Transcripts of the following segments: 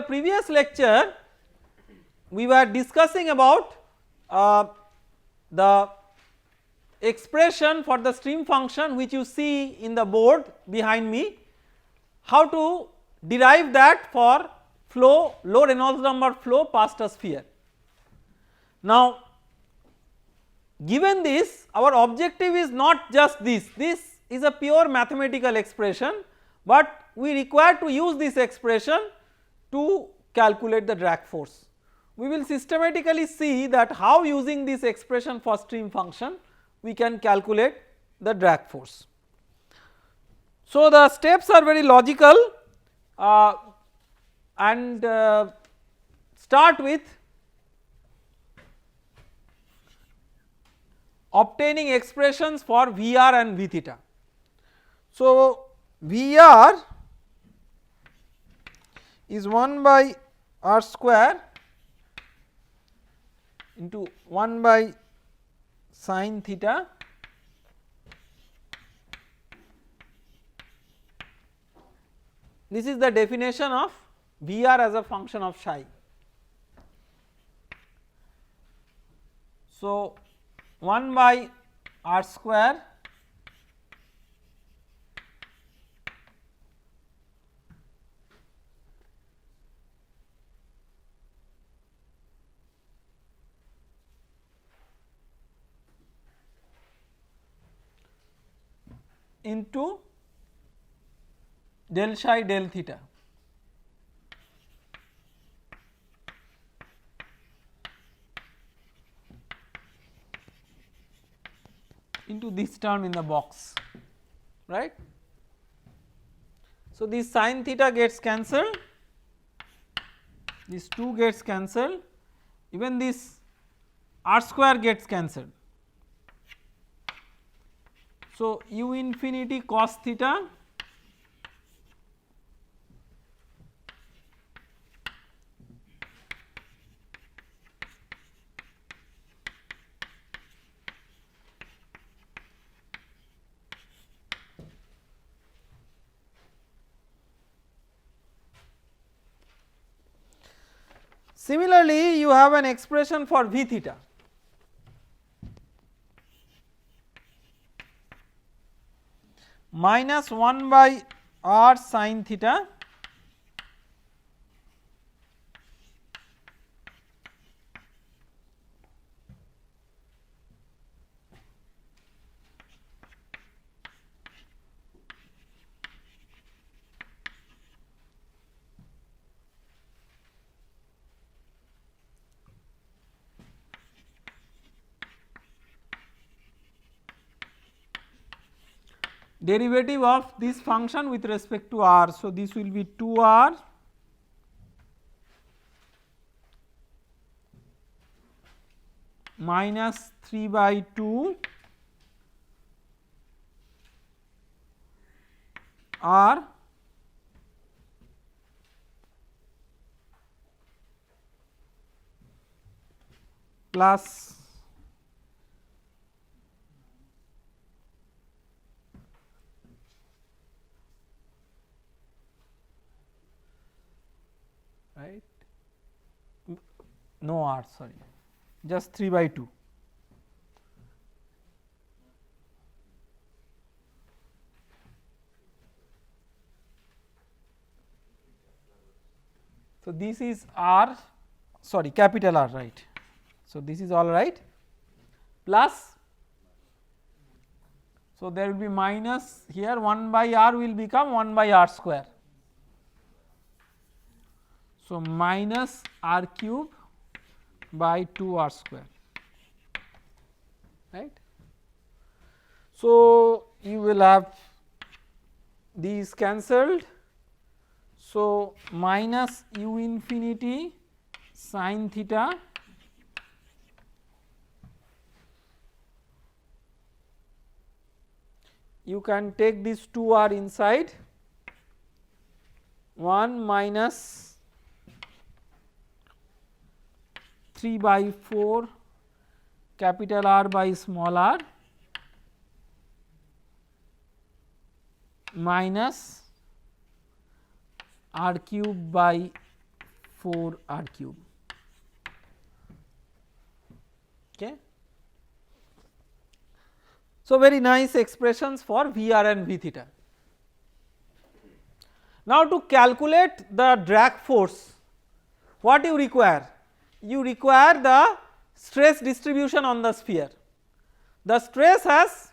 previous lecture we were discussing about the expression for the stream function which you see in the board behind me, how to derive that for flow, low Reynolds number flow past a sphere. Now given this, our objective is not just this is a pure mathematical expression, but we require to use this expression to calculate the drag force. We will systematically see that how using this expression for stream function we can calculate the drag force. So the steps are very logical and start with obtaining expressions for Vr and V theta. So Vr is 1 by r square into 1 by sin theta this is the definition of Vr as a function of psi. So 1 by r square into del psi del theta into this term in the box, right. So this sin theta gets cancelled, this 2 gets cancelled, even this r square gets cancelled. So u infinity cos theta Similarly, you have an expression for V theta minus 1 by r sin theta derivative of this function with respect to r. So this will be 2r minus 3 by 2 r plus right no r sorry just 3 by 2. So this is r sorry capital R, right. So this is all right plus, so there will be minus here 1 by r will become 1 by r square. So minus r cube by 2 r square, right. So you will have these cancelled. So minus u infinity sin theta you can take this 2r inside 1 minus 3 by 4 capital R by small r minus r cube by 4 r cube. Okay. So, very nice expressions for V r and V theta. Now, to calculate the drag force, what you require? You require the stress distribution on the sphere. The stress has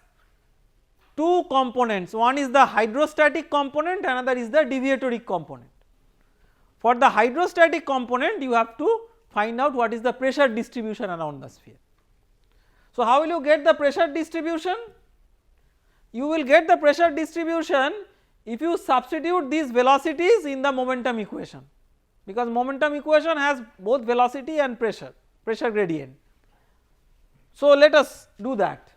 two components, one is the hydrostatic component, another is the deviatoric component. For the hydrostatic component you have to find out what is the pressure distribution around the sphere. So, how will you get the pressure distribution? You will get the pressure distribution if you substitute these velocities in the momentum equation, because momentum equation has both velocity and pressure gradient. So, let us do that.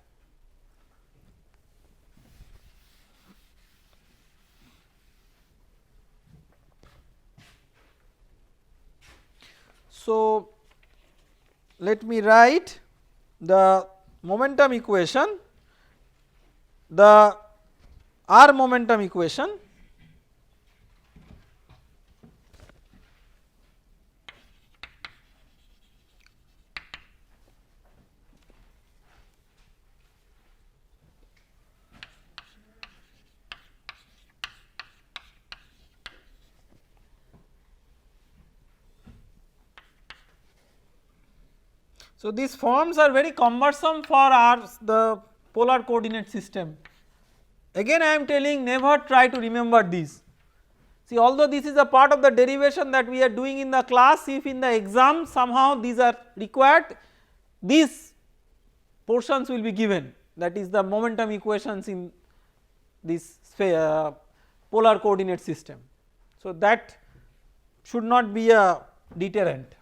So, let me write the momentum equation, the R momentum equation. So, these forms are very cumbersome for the polar coordinate system. Again I am telling, never try to remember these. See, although this is a part of the derivation that we are doing in the class, if in the exam somehow these are required, these portions will be given, that is the momentum equations in this polar coordinate system. So, that should not be a deterrent.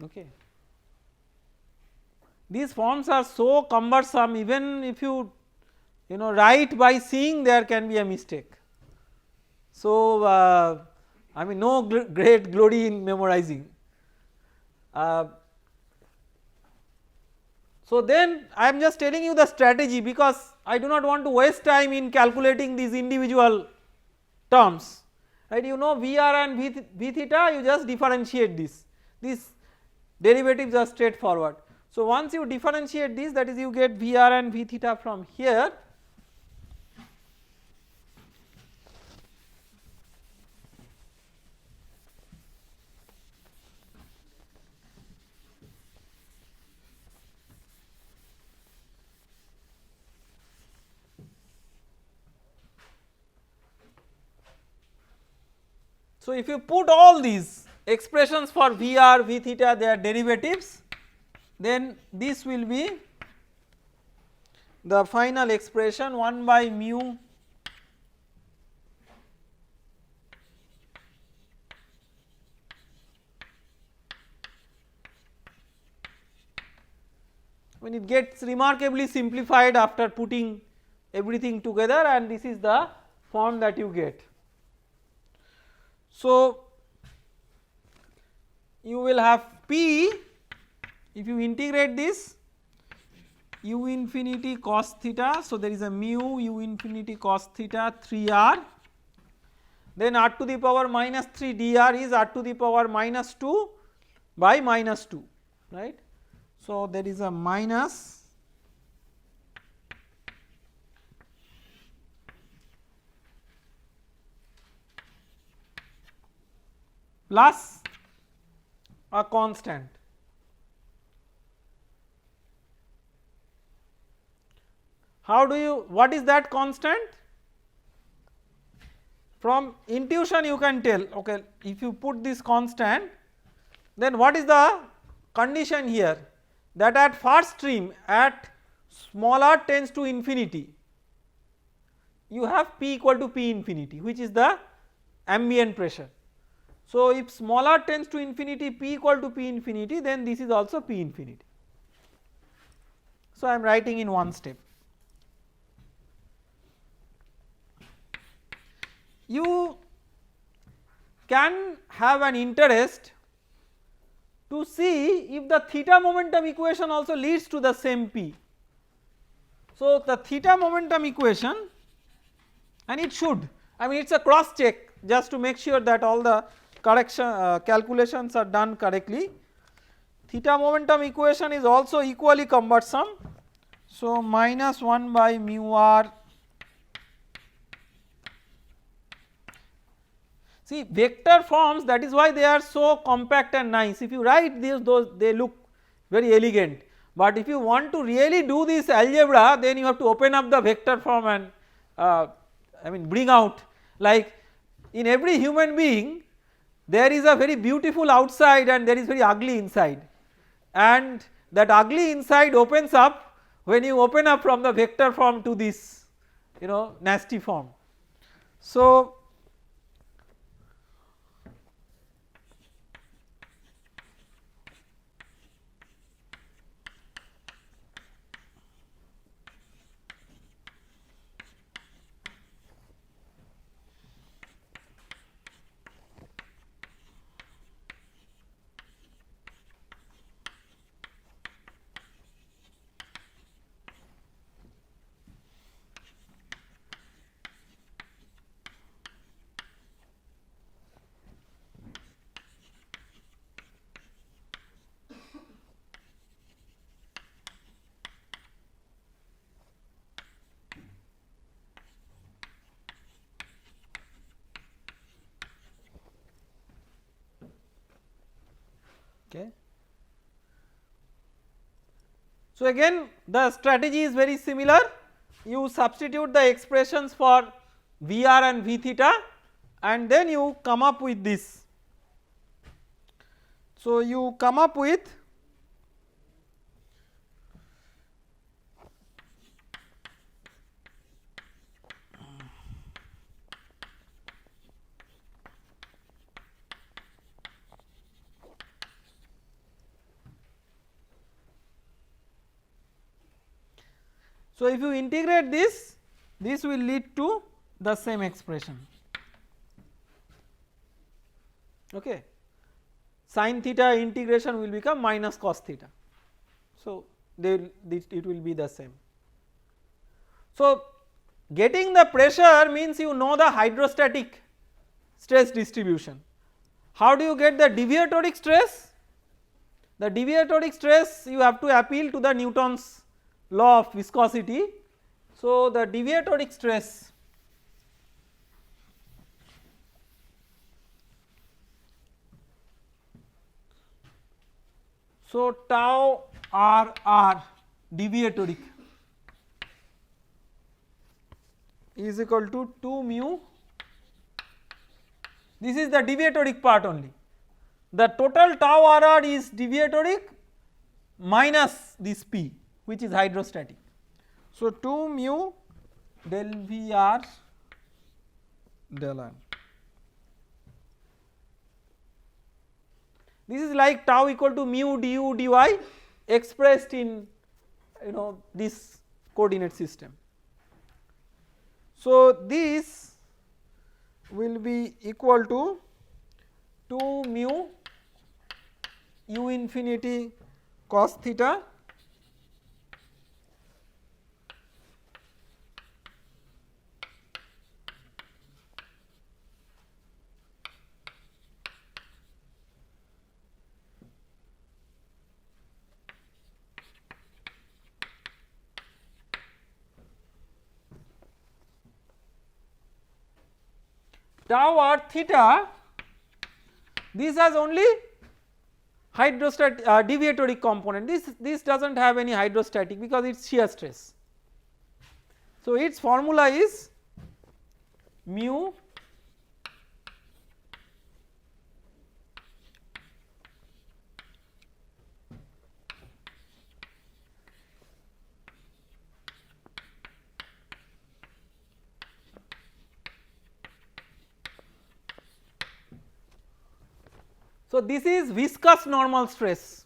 Okay. These forms are so cumbersome, even if you write by seeing, there can be a mistake. So, I mean no great glory in memorizing. So, then I am just telling you the strategy, because I do not want to waste time in calculating these individual terms, right. You know V r and V theta, you just differentiate this. These derivatives are straightforward. So, once you differentiate this, that is you get V r and V theta from here. So, if you put all these expressions for V r, V theta, their derivatives, then this will be the final expression 1 by mu when it gets remarkably simplified after putting everything together, and this is the form that you get. So, you will have P, if you integrate this, u infinity cos theta. So, there is a mu u infinity cos theta 3 r, then r to the power minus 3 dr is r to the power minus 2 by minus 2, right. So, there is a minus plus a constant. How do you, what is that constant? from intuition you can tell, okay, if you put this constant, then what is the condition here, that at first stream at small r tends to infinity, you have P equal to P infinity, which is the ambient pressure. So, if small r tends to infinity, P equal to P infinity, then this is also P infinity. So, I am writing in one step. You can have an interest to see if the theta momentum equation also leads to the same P. So, the theta momentum equation, and it should, I mean it is a cross check just to make sure that all the correction calculations are done correctly. Theta momentum equation is also equally cumbersome. So, minus 1 by mu r, see vector forms, that is why they are so compact and nice. If you write these, those they look very elegant, but if you want to really do this algebra, then you have to open up the vector form and I mean bring out, like in every human being there is a very beautiful outside and there is very ugly inside, and that ugly inside opens up when you open up from the vector form to this, you know, nasty form. So, okay. So, again the strategy is very similar, you substitute the expressions for Vr and V theta and then you come up with this. So, you come up with so, if you integrate this, this will lead to the same expression, okay. Sin theta integration will become minus cos theta. So, it will be the same. So, getting the pressure means you know the hydrostatic stress distribution. How do you get the deviatoric stress? The deviatoric stress you have to appeal to the Newton's law of viscosity. So, the deviatoric stress so tau r deviatoric is equal to 2 mu, this is the deviatoric part only, the total tau r is deviatoric minus this P which is hydrostatic. So, 2 mu del V r del r, this is like tau equal to mu du dy expressed in, you know, this coordinate system. So, this will be equal to 2 mu u infinity cos theta tau r theta, this has only hydrostatic deviatoric component, this does not have any hydrostatic because it is shear stress. So, its formula is mu So, this is viscous normal stress.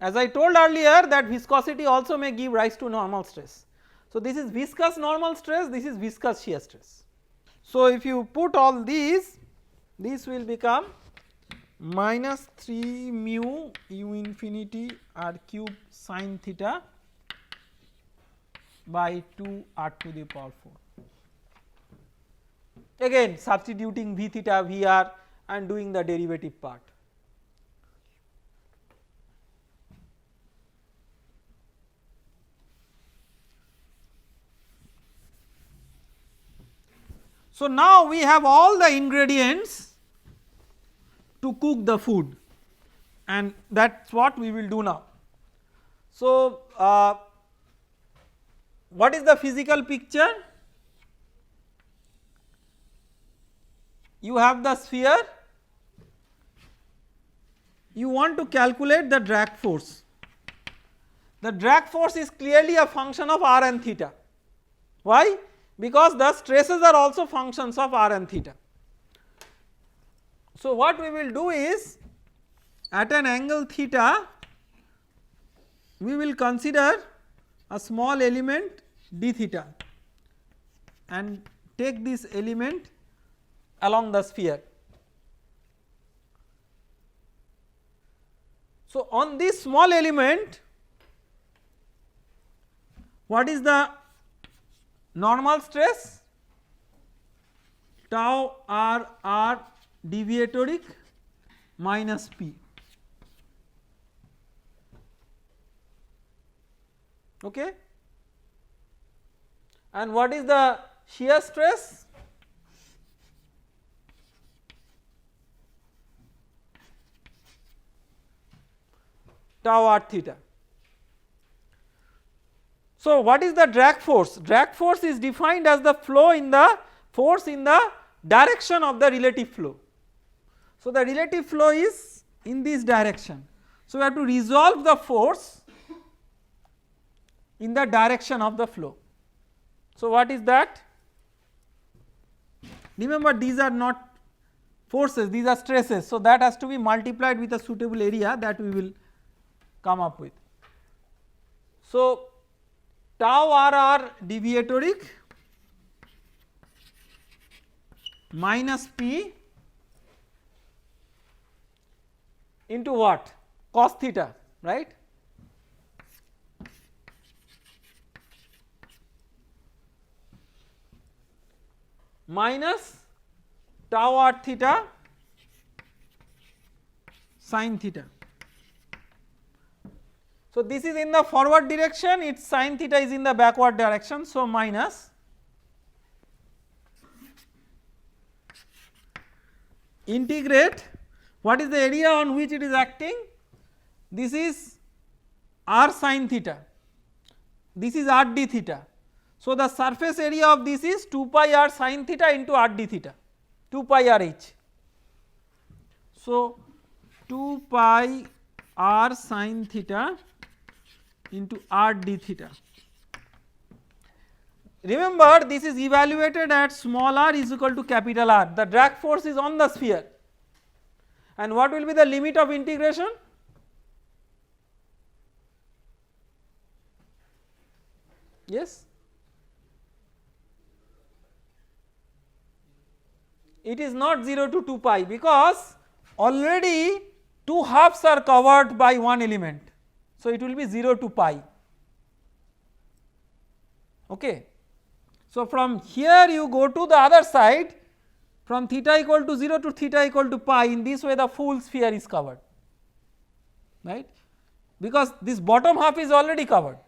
As I told earlier that viscosity also may give rise to normal stress. So, this is viscous normal stress, this is viscous shear stress. So, if you put all these, this will become minus 3 mu u infinity r cube sin theta by 2 r to the power 4. Again substituting v theta Vr and doing the derivative part. So, now we have all the ingredients to cook the food, and that is what we will do now. So, what is the physical picture? You have the sphere, you want to calculate the drag force. The drag force is clearly a function of r and theta. Why? Because the stresses are also functions of r and theta. So, what we will do is at an angle theta we will consider a small element d theta and take this element along the sphere. So, on this small element what is the normal stress? Tau r deviatoric minus p. Okay. And what is the shear stress? Tau r theta. So, what is the drag force? Drag force is defined as the flow in the force in the direction of the relative flow. So, the relative flow is in this direction. So, we have to resolve the force in the direction of the flow. So, what is that? Remember these are not forces, these are stresses. So, that has to be multiplied with a suitable area that we will come up with. So, tau r deviatoric minus p into what? Cos theta, right? Minus tau r theta sin theta. So, this is in the forward direction, its sin theta is in the backward direction. So, minus integrate, what is the area on which it is acting? This is r sin theta, this is r d theta. So, the surface area of this is 2 pi r sin theta into r d theta, 2 pi r h. So, 2 pi r sin theta into r d theta. Remember this is evaluated at small r is equal to capital R, the drag force is on the sphere, and what will be the limit of integration? Yes, it is not 0 to 2 pi because already two halves are covered by one element. So, it will be 0 to pi. Okay. So, from here you go to the other side, from theta equal to 0 to theta equal to pi, in this way the full sphere is covered, right, because this bottom half is already covered.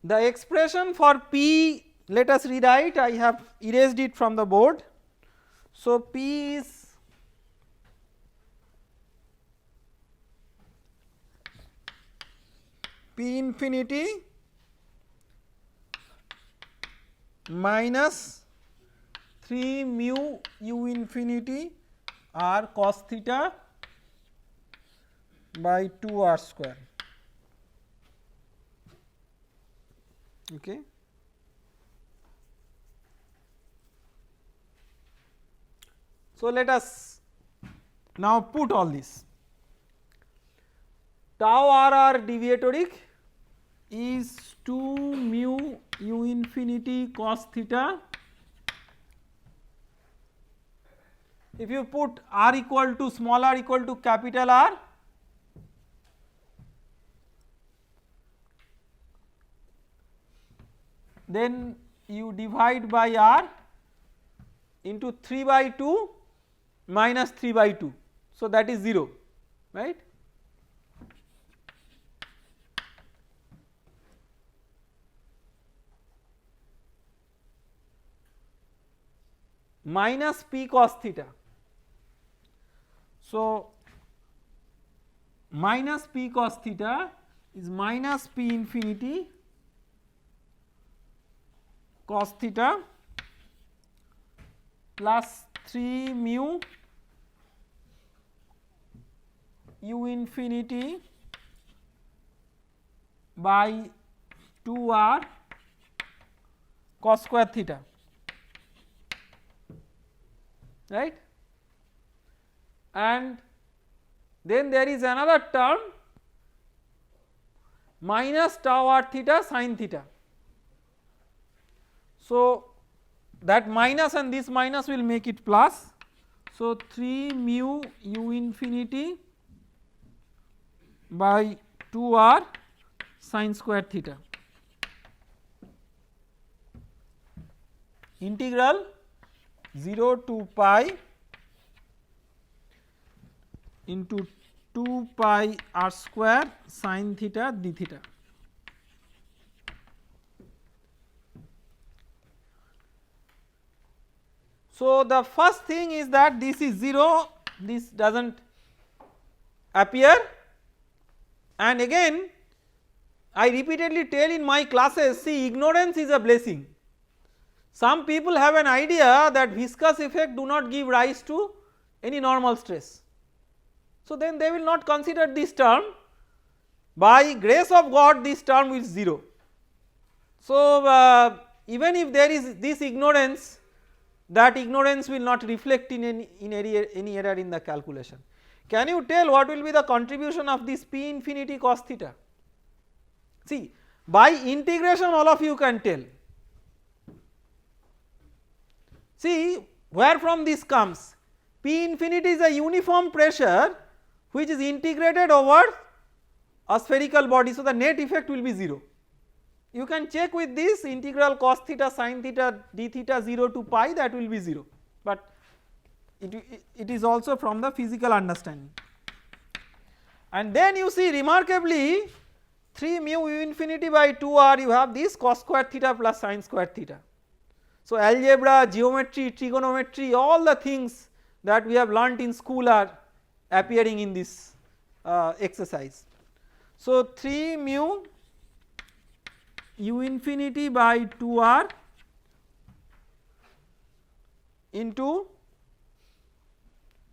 The expression for P, let us rewrite, I have erased it from the board. So, P is P infinity minus 3 mu u infinity r cos theta by 2 r square. Okay. So, let us now put all this. Tau r deviatoric is 2 mu u infinity cos theta. If you put r equal to small r equal to capital R, then you divide by r into 3 by 2 minus 3 by 2. So, that is 0, right. Minus p cos theta. So, minus p cos theta is minus p infinity cos theta plus 3 mu u infinity by 2 r cos square theta, right. And then there is another term minus tau r theta sin theta. So, that minus and this minus will make it plus. So, 3 mu u infinity by 2 r sin square theta, integral 0 to pi into 2 pi r square sin theta d theta. So, the first thing is that this is 0, this does not appear, and again I repeatedly tell in my classes, see, ignorance is a blessing. Some people have an idea that viscous effect do not give rise to any normal stress. So, then they will not consider this term. By grace of God, this term is 0. So, even if there is this ignorance, that ignorance will not reflect in any error in the calculation. Can you tell what will be the contribution of this p infinity cos theta? See, by integration all of you can tell. See, where from this comes? P infinity is a uniform pressure which is integrated over a spherical body. So, the net effect will be 0. You can check with this integral cos theta sin theta d theta 0 to pi, that will be 0, but it is also from the physical understanding. And then you see remarkably 3 mu u infinity by 2 r, you have this cos square theta plus sin square theta. So, algebra, geometry, trigonometry, all the things that we have learnt in school are appearing in this exercise. So, 3 mu u infinity by 2 r into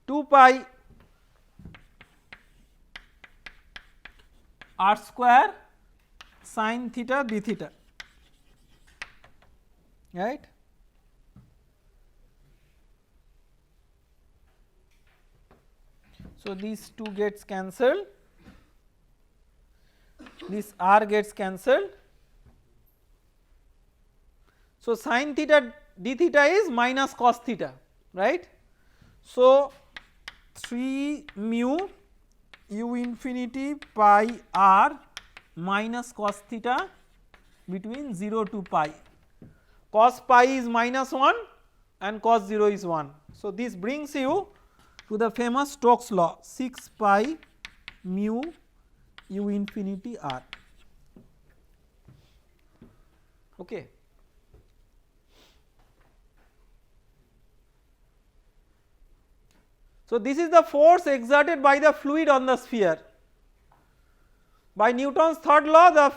2 pi r square sin theta d theta, right. So, these 2 gets cancelled, this r gets cancelled. So, sin theta d theta is minus cos theta, right. So, 3 mu u infinity pi r minus cos theta between 0 to pi, cos pi is minus 1 and cos 0 is 1. So, this brings you to the famous Stokes law, 6 pi mu u infinity r. Okay. So, this is the force exerted by the fluid on the sphere. By Newton's third law, the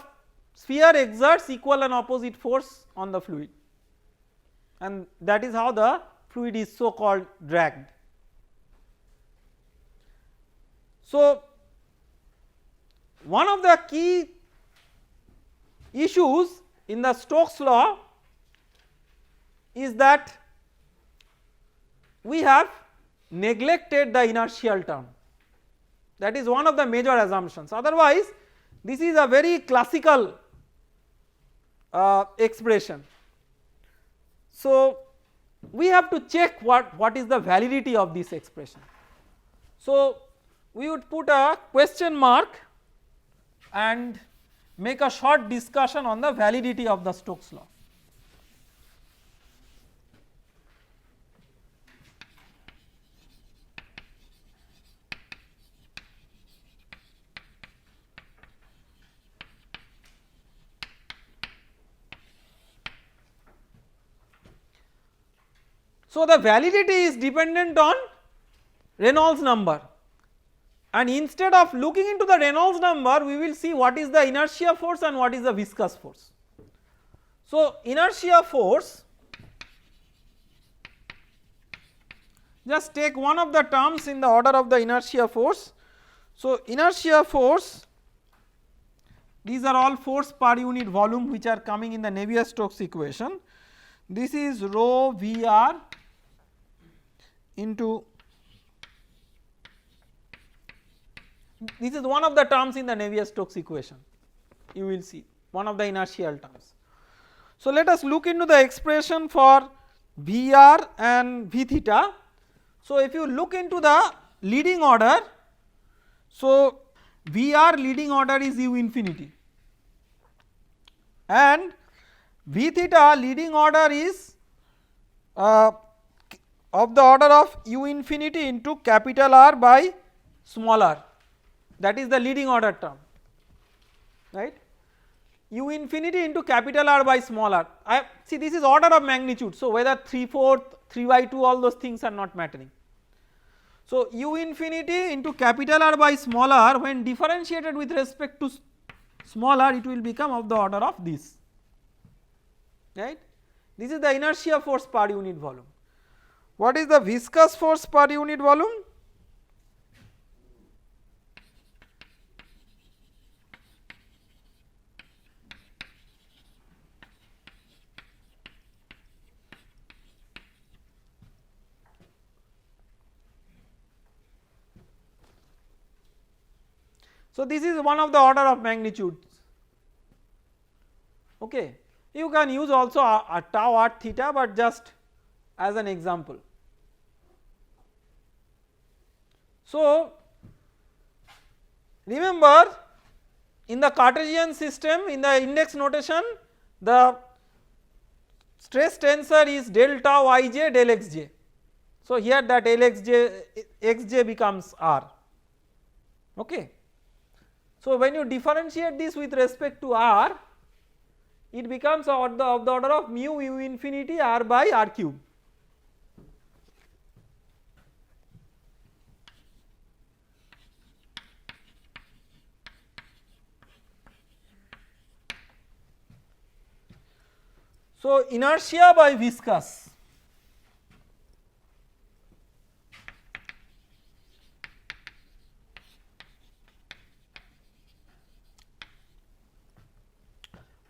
sphere exerts equal and opposite force on the fluid, and that is how the fluid is so called dragged. So, one of the key issues in the Stokes law is that we have neglected the inertial term, that is one of the major assumptions, otherwise this is a very classical expression. So we have to check what is the validity of this expression. So we would put a question mark and make a short discussion on the validity of the Stokes law. So the validity is dependent on Reynolds number, and instead of looking into the Reynolds number we will see what is the inertia force and what is the viscous force. So inertia force, just take one of the terms in the order of the inertia force. So inertia force, these are all force per unit volume which are coming in the Navier-Stokes equation. This is rho Vr into, this is one of the terms in the Navier-Stokes equation, you will see one of the inertial terms. So let us look into the expression for Vr and V theta. So if you look into the leading order, so Vr leading order is u infinity and V theta leading order is of the order of u infinity into capital R by small r, that is the leading order term, right, u infinity into capital R by small r. See this is order of magnitude, so whether 3/4, 3/2 all those things are not mattering. So u infinity into capital R by small r, when differentiated with respect to small r it will become of the order of this, right. This is the inertia force per unit volume. What is the viscous force per unit volume? So this is one of the order of magnitudes, okay. You can use also a tau r theta, but just as an example. So remember in the Cartesian system, in the index notation, the stress tensor is del tau ij del xj. So here that xj becomes r, okay. So when you differentiate this with respect to r, it becomes of the order of mu u infinity r by r cube. So inertia by viscous,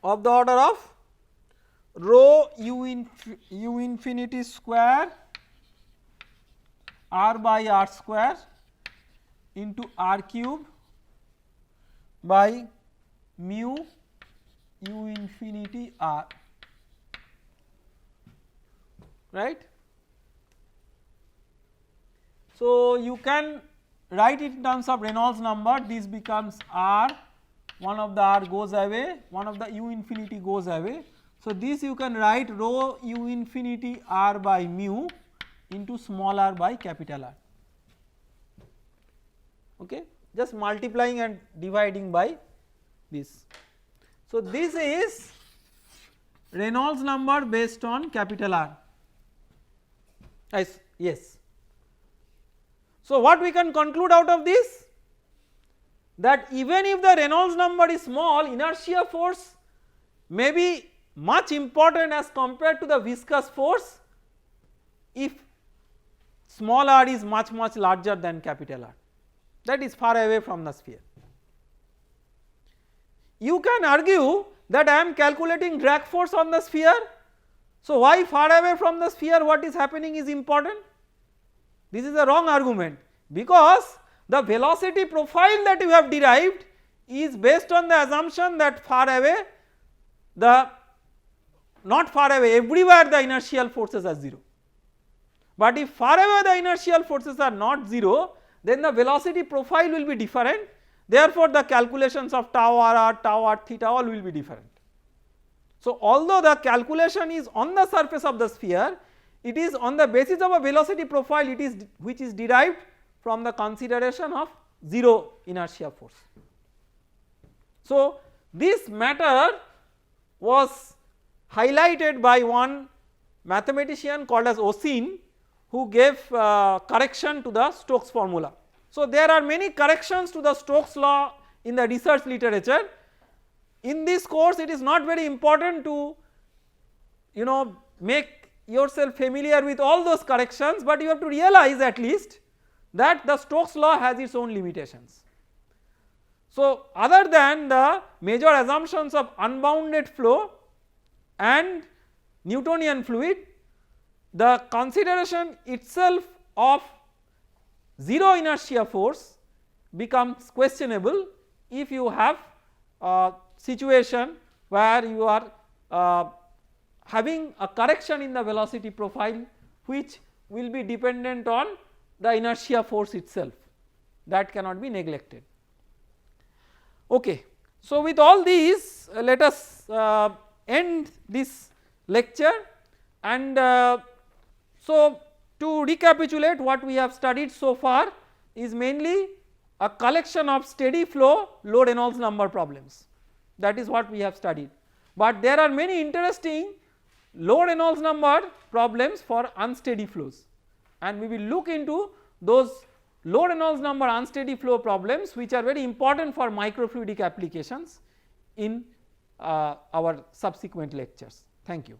of the order of rho u infinity square r by r square into r cube by mu u infinity r, right. So you can write it in terms of Reynolds number, this becomes r, one of the r goes away, one of the u infinity goes away. So this you can write rho u infinity r by mu into small r by capital R, okay, just multiplying and dividing by this. So this is Reynolds number based on capital R. Yes. So what we can conclude out of this, that even if the Reynolds number is small, inertia force may be much important as compared to the viscous force if small r is much larger than capital R, that is far away from the sphere. You can argue that I am calculating drag force on the sphere. So, why far away from the sphere what is happening is important? This is a wrong argument, because the velocity profile that you have derived is based on the assumption that far away, the not far away, everywhere the inertial forces are 0. But if far away the inertial forces are not 0, then the velocity profile will be different, therefore the calculations of tau r, tau r theta all will be different. So, although the calculation is on the surface of the sphere, it is on the basis of a velocity profile which is derived from the consideration of 0 inertia force. So, this matter was highlighted by one mathematician called as Oseen, who gave correction to the Stokes formula. So, there are many corrections to the Stokes law in the research literature. In this course it is not very important to make yourself familiar with all those corrections, but you have to realize at least that the Stokes law has its own limitations. So, other than the major assumptions of unbounded flow and Newtonian fluid, the consideration itself of 0 inertia force becomes questionable if you have a situation where you are having a correction in the velocity profile which will be dependent on the inertia force itself, that cannot be neglected. Okay. So, with all these let us end this lecture, and so to recapitulate, what we have studied so far is mainly a collection of steady flow low Reynolds number problems, that is what we have studied, but there are many interesting low Reynolds number problems for unsteady flows, and we will look into those low Reynolds number unsteady flow problems which are very important for microfluidic applications in our subsequent lectures. Thank you.